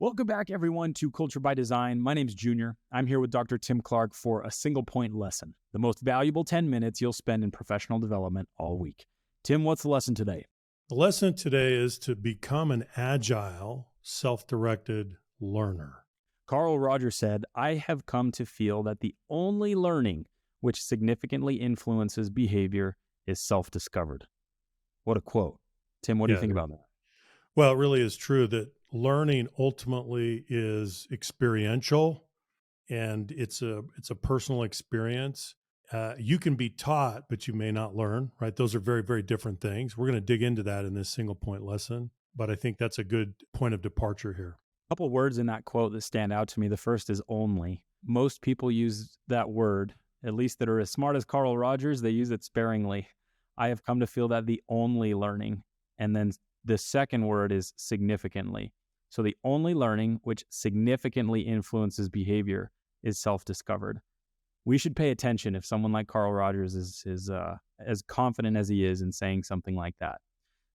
Welcome back, everyone, to Culture by Design. My name's Junior. I'm here with Dr. Tim Clark for a single point lesson, the most valuable 10 minutes you'll spend in professional development all week. Tim, what's the lesson today? The lesson today is to become an agile, self-directed learner. Carl Rogers said, "I have come to feel that the only learning which significantly influences behavior is self-discovered." What a quote. Tim, what do you think about that? Well, it really is true that learning ultimately is experiential, and it's a personal experience. You can be taught, but you may not learn, right? Those are very, very different things. We're going to dig into that in this single point lesson, but I think that's a good point of departure here. A couple words in that quote that stand out to me. The first is only. Most people use that word, at least that are as smart as Carl Rogers, they use it sparingly. I have come to feel that the only learning. And then the second word is significantly. So the only learning which significantly influences behavior is self-discovered. We should pay attention if someone like Carl Rogers is as confident as he is in saying something like that.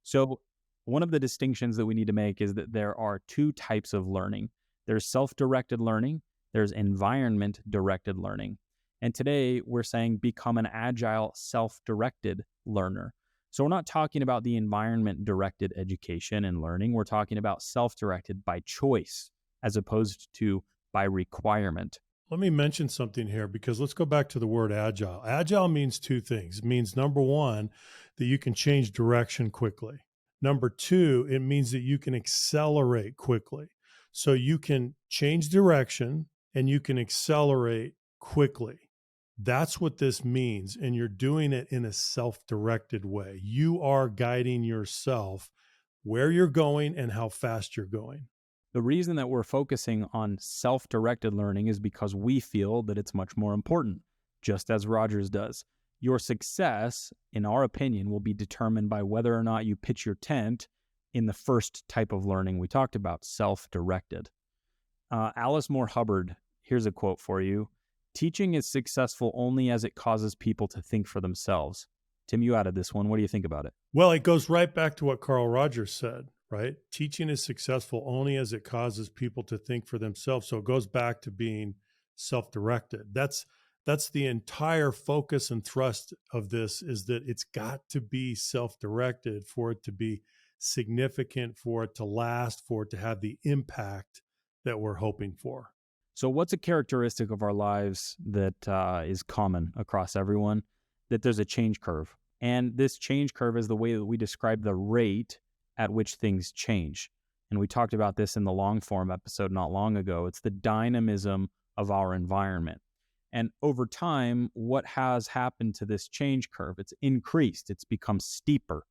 So one of the distinctions that we need to make is that there are two types of learning. There's self-directed learning, there's environment-directed learning. And today we're saying become an agile, self-directed learner. So we're not talking about the environment-directed education and learning. We're talking about self-directed by choice as opposed to by requirement. Let me mention something here because let's go back to the word agile. Agile means two things. It means, number one, that you can change direction quickly. Number two, it means that you can accelerate quickly. So you can change direction and you can accelerate quickly. That's what this means. And you're doing it in a self-directed way. You are guiding yourself where you're going and how fast you're going. The reason that we're focusing on self-directed learning is because we feel that it's much more important, just as Rogers does. Your success, in our opinion, will be determined by whether or not you pitch your tent in the first type of learning we talked about, self-directed. Alice Moore Hubbard, here's a quote for you. "Teaching is successful only as it causes people to think for themselves." Tim, you added this one. What do you think about it? Well, it goes right back to what Carl Rogers said, right? Teaching is successful only as it causes people to think for themselves. So it goes back to being self-directed. That's the entire focus and thrust of this, is that it's got to be self-directed for it to be significant, for it to last, for it to have the impact that we're hoping for. So what's a characteristic of our lives that is common across everyone? That there's a change curve. And this change curve is the way that we describe the rate at which things change. And we talked about this in the long form episode not long ago. It's the dynamism of our environment. And over time, what has happened to this change curve? It's increased. It's become steeper.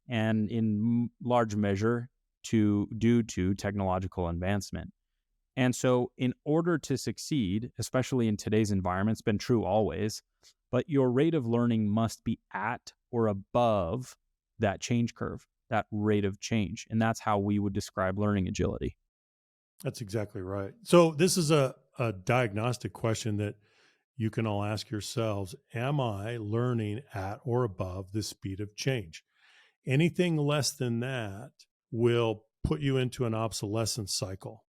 And in large measure due to technological advancement. And so in order to succeed, especially in today's environment, it's been true always, but your rate of learning must be at or above that change curve, that rate of change. And that's how we would describe learning agility. That's exactly right. So this is a diagnostic question that you can all ask yourselves. Am I learning at or above the speed of change? Anything less than that will put you into an obsolescence cycle.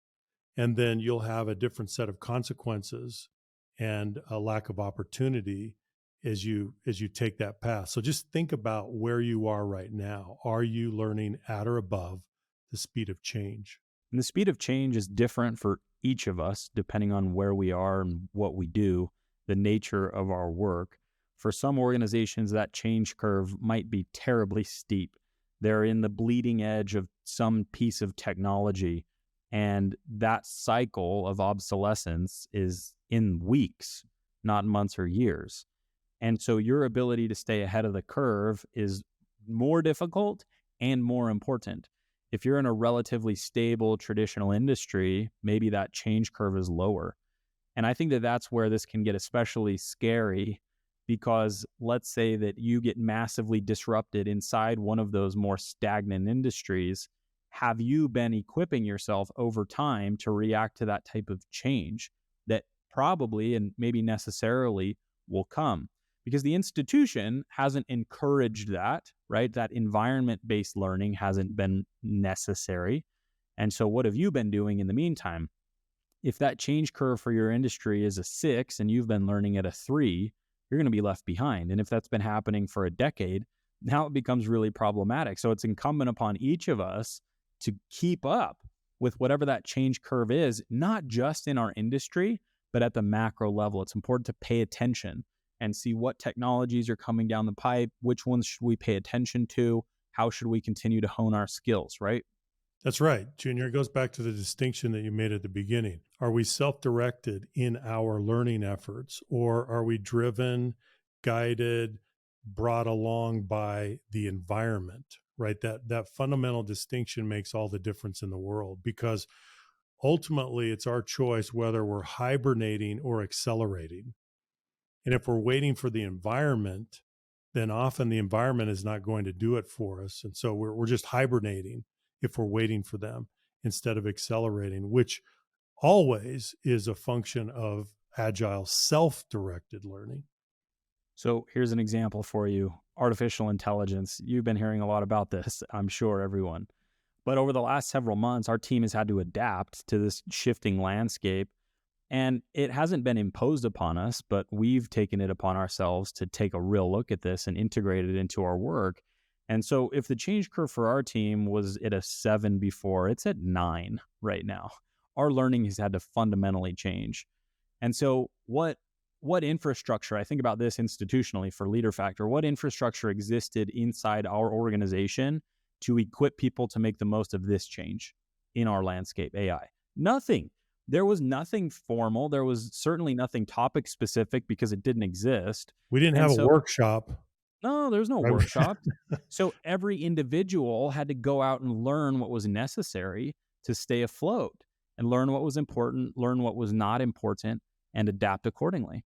And then you'll have a different set of consequences and a lack of opportunity as you take that path. So just think about where you are right now. Are you learning at or above the speed of change? And the speed of change is different for each of us, depending on where we are and what we do, the nature of our work. For some organizations, that change curve might be terribly steep. They're in the bleeding edge of some piece of technology. And that cycle of obsolescence is in weeks, not months or years. And so your ability to stay ahead of the curve is more difficult and more important. If you're in a relatively stable traditional industry, maybe that change curve is lower. And I think that that's where this can get especially scary, because let's say that you get massively disrupted inside one of those more stagnant industries. Have you been equipping yourself over time to react to that type of change that probably and maybe necessarily will come? Because the institution hasn't encouraged that, right? That environment-based learning hasn't been necessary. And so what have you been doing in the meantime? If that change curve for your industry is a 6 and you've been learning at a 3, you're going to be left behind. And if that's been happening for a decade, now it becomes really problematic. So it's incumbent upon each of us to keep up with whatever that change curve is, not just in our industry, but at the macro level. It's important to pay attention and see what technologies are coming down the pipe, which ones should we pay attention to, how should we continue to hone our skills, right? That's right, Junior. It goes back to the distinction that you made at the beginning. Are we self-directed in our learning efforts, or are we driven, guided, brought along by the environment, right? That fundamental distinction makes all the difference in the world, because ultimately it's our choice whether we're hibernating or accelerating. And if we're waiting for the environment, then often the environment is not going to do it for us. And so we're just hibernating if we're waiting for them instead of accelerating, which always is a function of agile self-directed learning. So here's an example for you. Artificial intelligence. You've been hearing a lot about this, I'm sure, everyone. But over the last several months, our team has had to adapt to this shifting landscape. And it hasn't been imposed upon us, but we've taken it upon ourselves to take a real look at this and integrate it into our work. And so if the change curve for our team was at a 7 before, it's at 9 right now. Our learning has had to fundamentally change. And so what infrastructure, I think about this institutionally for LeaderFactor, what infrastructure existed inside our organization to equip people to make the most of this change in our landscape, AI? Nothing. There was nothing formal. There was certainly nothing topic specific because it didn't exist. We didn't have a workshop. No, there's no Right? workshop. So every individual had to go out and learn what was necessary to stay afloat and learn what was important, learn what was not important, and adapt accordingly.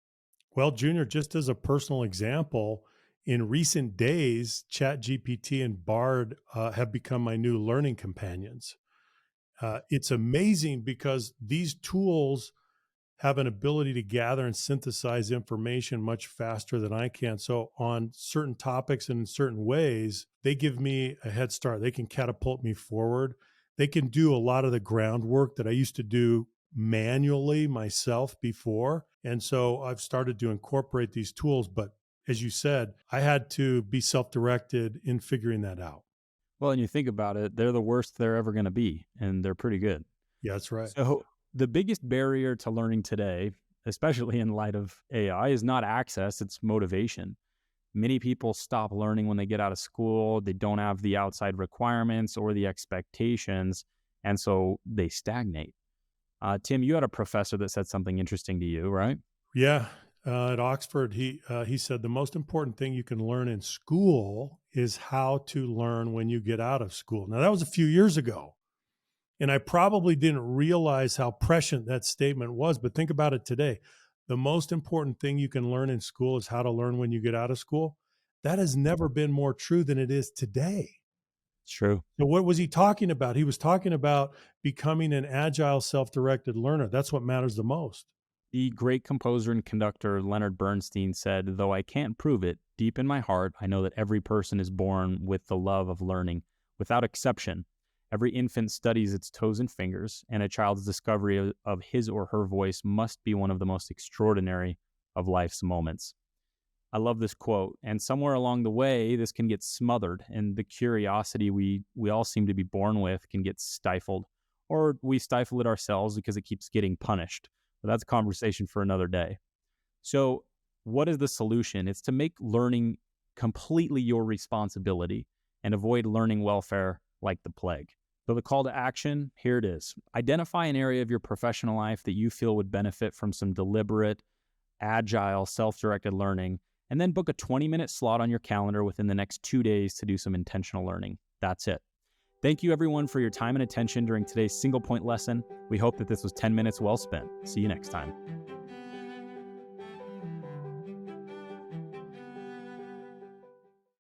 Well, Junior, just as a personal example, in recent days, ChatGPT and Bard have become my new learning companions. It's amazing because these tools have an ability to gather and synthesize information much faster than I can. So on certain topics and in certain ways, they give me a head start. They can catapult me forward. They can do a lot of the groundwork that I used to do manually myself before. And so I've started to incorporate these tools. But as you said, I had to be self-directed in figuring that out. Well, and you think about it, they're the worst they're ever going to be, and they're pretty good. Yeah, that's right. So the biggest barrier to learning today, especially in light of AI, is not access, it's motivation. Many people stop learning when they get out of school. They don't have the outside requirements or the expectations, and so they stagnate. Tim, you had a professor that said something interesting to you, right? Yeah. At Oxford, he said the most important thing you can learn in school is how to learn when you get out of school. Now, that was a few years ago, and I probably didn't realize how prescient that statement was, but think about it today. The most important thing you can learn in school is how to learn when you get out of school. That has never been more true than it is today. It's true. So what was he talking about? He was talking about becoming an agile, self-directed learner. That's what matters the most. The great composer and conductor Leonard Bernstein said, "Though I can't prove it, deep in my heart, I know that every person is born with the love of learning. Without exception, every infant studies its toes and fingers, and a child's discovery of his or her voice must be one of the most extraordinary of life's moments." I love this quote, and somewhere along the way, this can get smothered, and the curiosity we all seem to be born with can get stifled, or we stifle it ourselves because it keeps getting punished. But that's a conversation for another day. So what is the solution? It's to make learning completely your responsibility and avoid learning welfare like the plague. So the call to action, here it is. Identify an area of your professional life that you feel would benefit from some deliberate, agile, self-directed learning, and then book a 20-minute slot on your calendar within the next 2 days to do some intentional learning. That's it. Thank you, everyone, for your time and attention during today's single point lesson. We hope that this was 10 minutes well spent. See you next time.